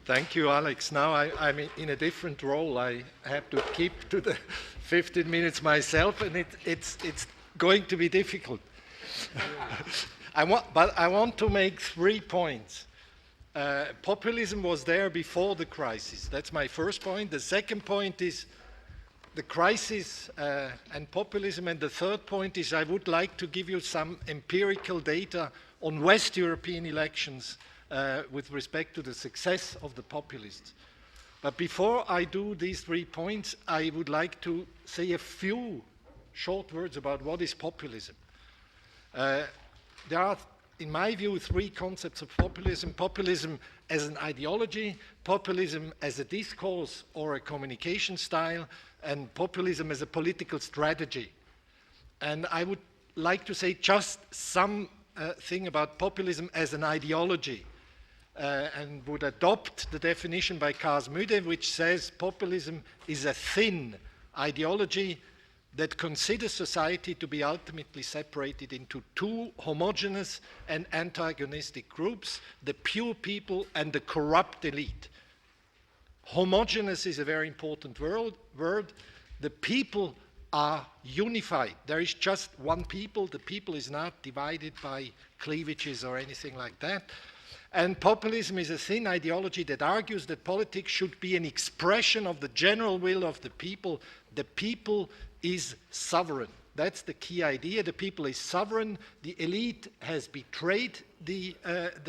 Thank you, Alex. Now I'm in a different role. I have to keep to the 15 minutes myself, and it's going to be difficult. But I want to make 3 points. Populism was there before the crisis. That's my first point. The second point is the crisis and populism. And the third point is I would like to give you some empirical data on West European elections with respect to the success of the populists. But before I do these 3 points, I would like to say a few short words about what is populism. There are, in my view, 3 concepts of populism. Populism as an ideology, populism as a discourse or a communication style, and populism as a political strategy. And I would like to say just some thing about populism as an ideology. And would adopt the definition by Kaas-Müde, which says populism is a thin ideology that considers society to be ultimately separated into 2 homogeneous and antagonistic groups, the pure people and the corrupt elite. Homogeneous is a very important word. The people are unified. There is just one people. The people is not divided by cleavages or anything like that. And populism is a thin ideology that argues that politics should be an expression of the general will of the people. The people is sovereign. That's the key idea. The people is sovereign. The elite has betrayed the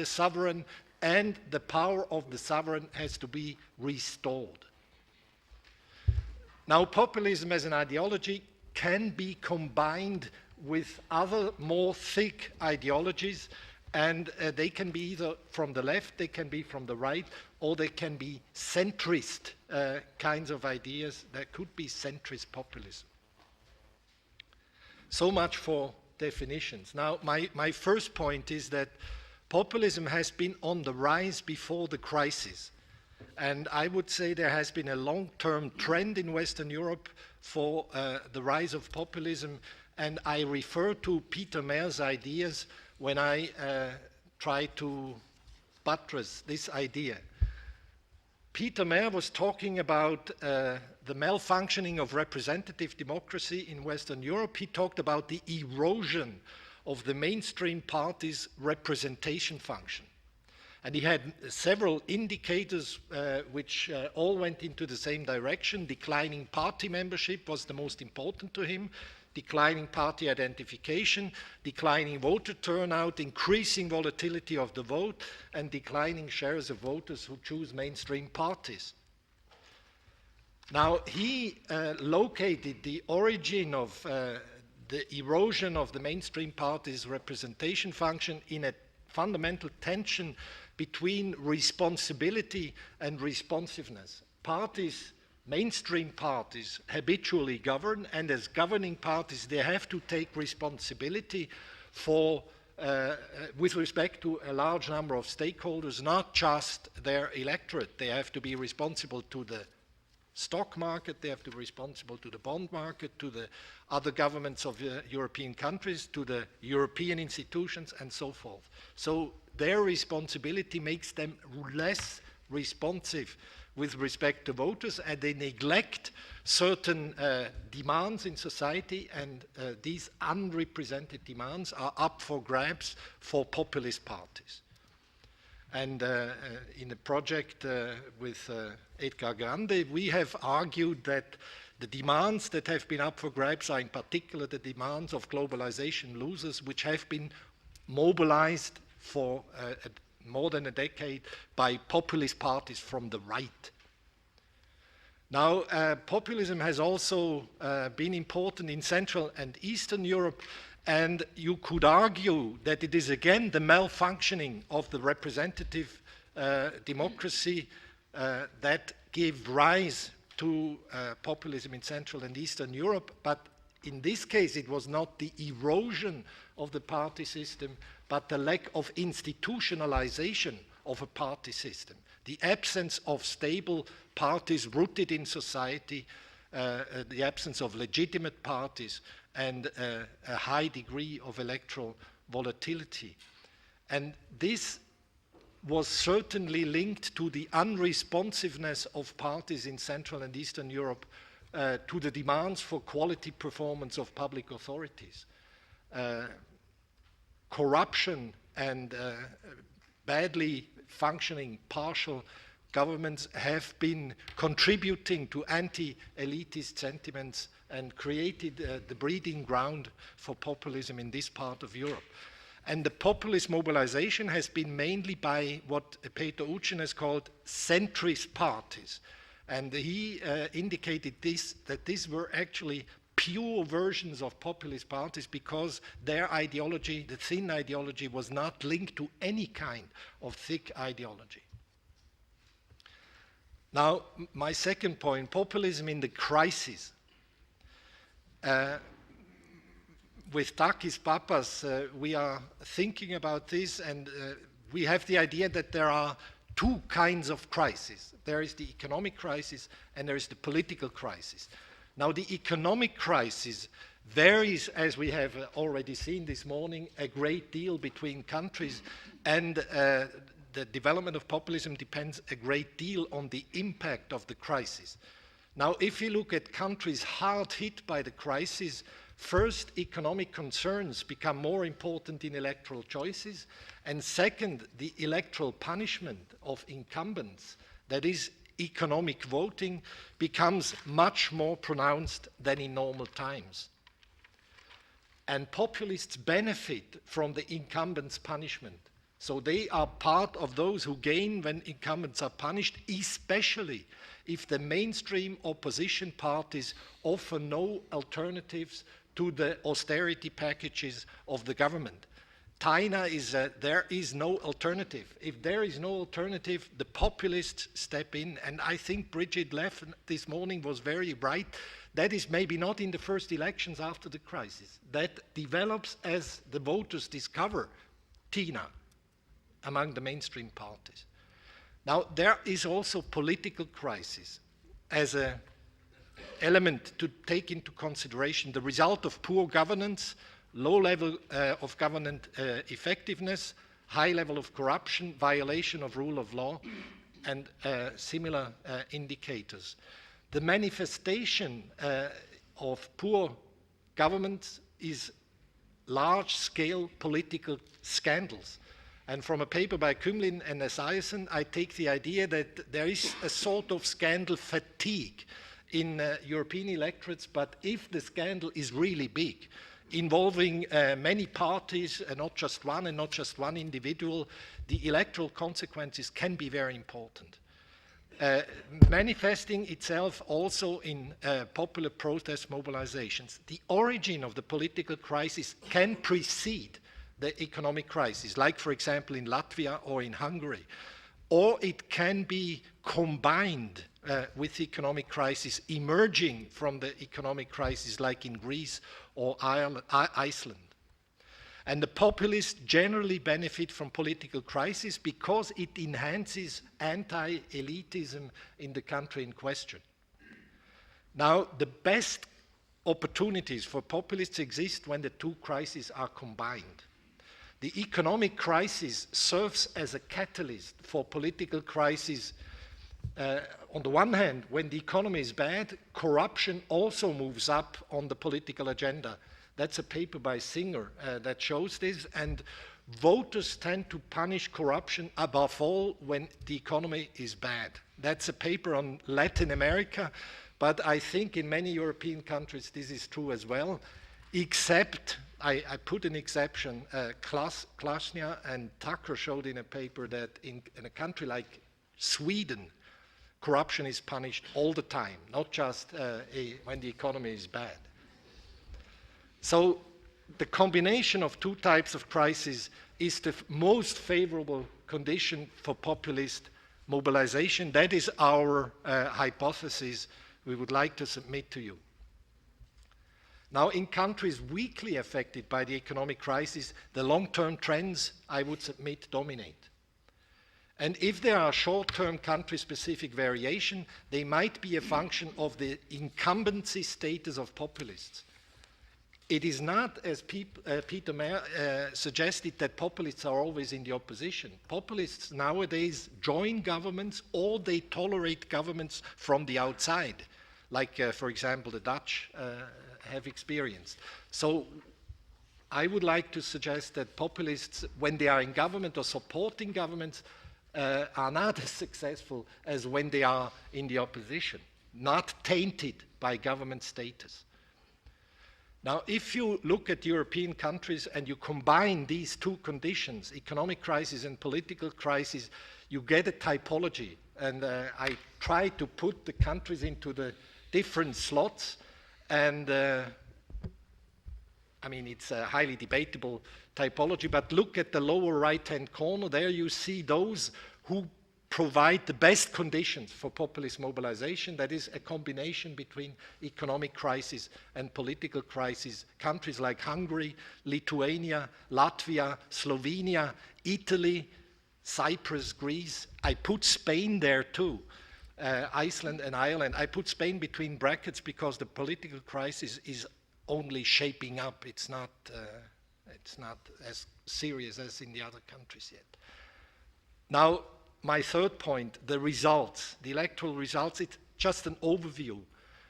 sovereign, and the power of the sovereign has to be restored. Now, populism as an ideology can be combined with other more thick ideologies, and they can be either from the left, they can be from the right, or they can be centrist kinds of ideas. That could be centrist populism. So much for definitions. Now, my first point is that populism has been on the rise before the crisis. And I would say there has been a long-term trend in Western Europe for the rise of populism. And I refer to Peter Mayer's ideas when I try to buttress this idea. Peter Mayer was talking about the malfunctioning of representative democracy in Western Europe. He talked about the erosion of the mainstream party's representation function. And he had several indicators which all went into the same direction. Declining party membership was the most important to him. Declining party identification, declining voter turnout, increasing volatility of the vote, and declining shares of voters who choose mainstream parties. Now, he located the origin of the erosion of the mainstream party's representation function in a fundamental tension between responsibility and responsiveness. Mainstream parties habitually govern, and as governing parties, they have to take responsibility for, with respect to a large number of stakeholders, not just their electorate. They have to be responsible to the stock market, they have to be responsible to the bond market, to the other governments of European countries, to the European institutions, and so forth. So their responsibility makes them less responsive with respect to voters, and they neglect certain demands in society, and these unrepresented demands are up for grabs for populist parties. And in a project with Edgar Grande, we have argued that the demands that have been up for grabs are in particular the demands of globalization losers, which have been mobilized for more than a decade by populist parties from the right. Now, populism has also been important in Central and Eastern Europe, and you could argue that it is again the malfunctioning of the representative democracy that gave rise to populism in Central and Eastern Europe, but in this case it was not the erosion of the party system, but the lack of institutionalization of a party system, the absence of stable parties rooted in society, the absence of legitimate parties, and a high degree of electoral volatility. And this was certainly linked to the unresponsiveness of parties in Central and Eastern Europe to the demands for quality performance of public authorities. Corruption and badly functioning partial governments have been contributing to anti-elitist sentiments and created the breeding ground for populism in this part of Europe. And the populist mobilization has been mainly by what Peter Uchen has called centrist parties. And he indicated that these were actually pure versions of populist parties because their ideology, the thin ideology, was not linked to any kind of thick ideology. Now, my second point, populism in the crisis. With Takis Papas, we are thinking about this, and we have the idea that there are two kinds of crises. There is the economic crisis and there is the political crisis. Now, the economic crisis varies, as we have already seen this morning, a great deal between countries, and the development of populism depends a great deal on the impact of the crisis. Now, if you look at countries hard hit by the crisis, first, economic concerns become more important in electoral choices, and second, the electoral punishment of incumbents, that is, economic voting, becomes much more pronounced than in normal times. And populists benefit from the incumbents' punishment. So they are part of those who gain when incumbents are punished, especially if the mainstream opposition parties offer no alternatives to the austerity packages of the government. Taina is there is no alternative. If there is no alternative, the populists step in, and I think Brigitte Leff this morning was very right. That is maybe not in the first elections after the crisis. That develops as the voters discover Tina among the mainstream parties. Now, there is also political crisis as an element to take into consideration, the result of poor governance, low level of government effectiveness, high level of corruption, violation of rule of law, and similar indicators. The manifestation of poor government is large-scale political scandals. And from a paper by Kümlin and Esaiasson, I take the idea that there is a sort of scandal fatigue in European electorates, but if the scandal is really big, involving many parties, not just one and not just one individual, the electoral consequences can be very important. Manifesting itself also in popular protest mobilizations. The origin of the political crisis can precede the economic crisis, like, for example, in Latvia or in Hungary. Or it can be combined with the economic crisis emerging from the economic crisis, like in Greece or Iceland. And the populists generally benefit from political crisis because it enhances anti-elitism in the country in question. Now, the best opportunities for populists exist when the two crises are combined. The economic crisis serves as a catalyst for political crisis. On the one hand, when the economy is bad, corruption also moves up on the political agenda. That's a paper by Singer that shows this, and voters tend to punish corruption above all when the economy is bad. That's a paper on Latin America, but I think in many European countries this is true as well, except, I put an exception, Klasnia and Tucker showed in a paper that in a country like Sweden, corruption is punished all the time, not just when the economy is bad. So the combination of two types of crisis is the most favorable condition for populist mobilization. That is our hypothesis we would like to submit to you. Now, in countries weakly affected by the economic crisis, the long-term trends, I would submit, dominate. And if there are short-term country-specific variation, they might be a function of the incumbency status of populists. it is not, as Peter Mayer suggested, that populists are always in the opposition. Populists nowadays join governments or they tolerate governments from the outside, like, for example, the Dutch have experienced. So I would like to suggest that populists, when they are in government or supporting governments, are not as successful as when they are in the opposition, not tainted by government status. Now, if you look at European countries and you combine these two conditions, economic crisis and political crisis, you get a typology. And I try to put the countries into the different slots. And I mean, it's a highly debatable typology, but look at the lower right-hand corner. There you see those who provide the best conditions for populist mobilization. That is a combination between economic crisis and political crisis. Countries like Hungary, Lithuania, Latvia, Slovenia, Italy, Cyprus, Greece. I put Spain there too, Iceland and Ireland. I put Spain between brackets because the political crisis is only shaping up. It's not as serious as in the other countries yet. Now, my third point, the results, the electoral results, it's just an overview.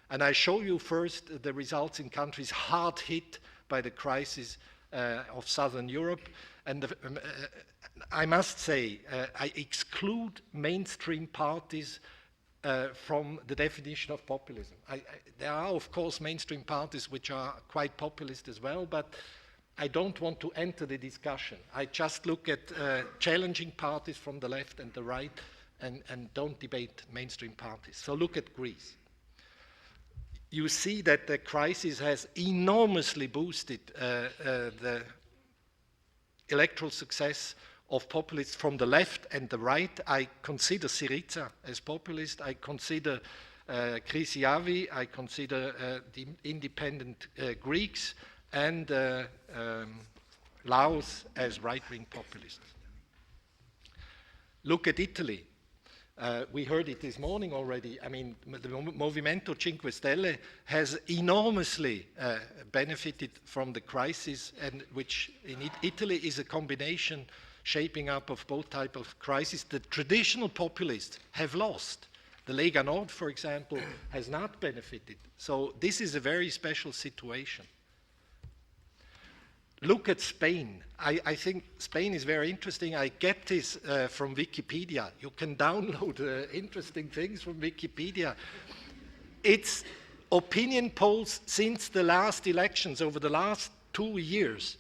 And I show you first the results in countries hard hit by the crisis of Southern Europe. And I must say, I exclude mainstream parties from the definition of populism. There are, of course, mainstream parties which are quite populist as well, but I don't want to enter the discussion. I just look at challenging parties from the left and the right and don't debate mainstream parties. So look at Greece. You see that the crisis has enormously boosted the electoral success of populists from the left and the right. I consider Syriza as populist. I consider Kriesi, I consider the independent Greeks, and Laos as right-wing populists. Look at Italy. We heard it this morning already. I mean, the Movimento Cinque Stelle has enormously benefited from the crisis, and which in Italy is a combination shaping up of both types of crises. The traditional populists have lost. The Lega Nord, for example, has not benefited. So this is a very special situation. Look at Spain. I think Spain is very interesting. I get this from Wikipedia. You can download interesting things from Wikipedia. It's opinion polls since the last elections over the last 2 years.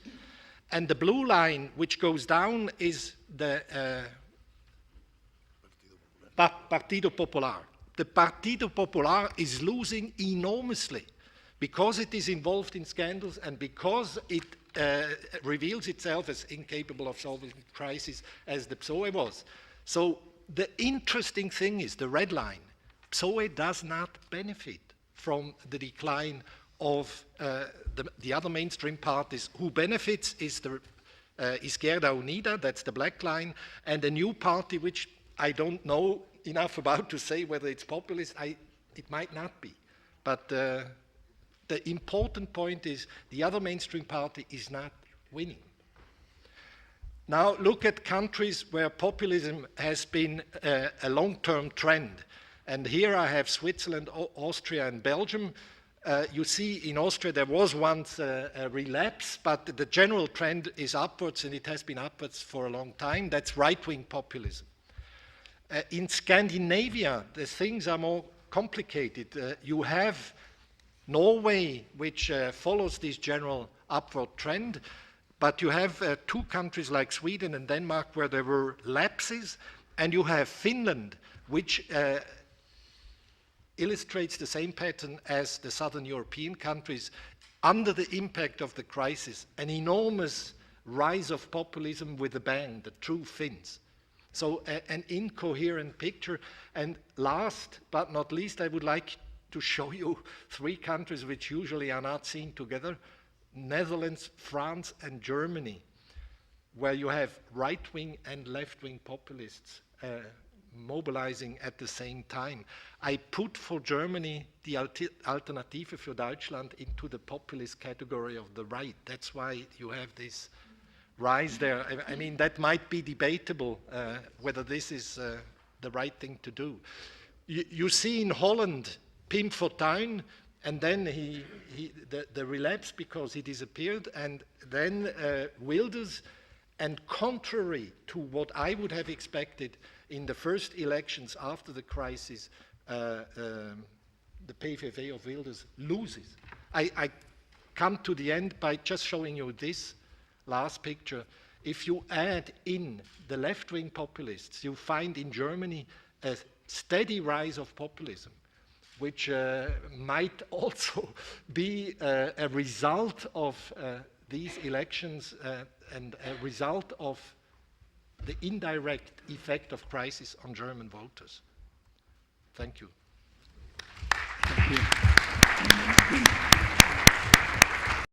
And the blue line, which goes down, is the Partido Popular. The Partido Popular is losing enormously because it is involved in scandals and because it reveals itself as incapable of solving crisis as the PSOE was. So the interesting thing is the red line. PSOE does not benefit from the decline of the other mainstream parties. Who benefits is the Izquierda Unida, that's the black line, and a new party which I don't know enough about to say whether it's populist. It might not be. But the important point is the other mainstream party is not winning. Now look at countries where populism has been a long-term trend. And here I have Switzerland, Austria, and Belgium. You see in Austria there was once a relapse, but the general trend is upwards, and it has been upwards for a long time. That's right-wing populism. In Scandinavia, the things are more complicated. You have Norway, which follows this general upward trend, but you have two countries like Sweden and Denmark where there were lapses, and you have Finland, which illustrates the same pattern as the southern European countries. Under the impact of the crisis, an enormous rise of populism with a bang, the true Finns. So an incoherent picture. And last but not least, I would like to show you three countries which usually are not seen together: Netherlands, France, and Germany, where you have right-wing and left-wing populists mobilizing at the same time. I put for Germany the Alternative für Deutschland into the populist category of the right. That's why you have this rise there. I mean, that might be debatable whether this is the right thing to do. You see in Holland, Pim Fortuyn, and then the relapse because he disappeared, and then Wilders, and contrary to what I would have expected in the first elections after the crisis, the PVV of Wilders loses. I come to the end by just showing you this last picture. If you add in the left-wing populists, you find in Germany a steady rise of populism, which might also be a result of these elections and a result of the indirect effect of crisis on German voters. Thank you. Thank you.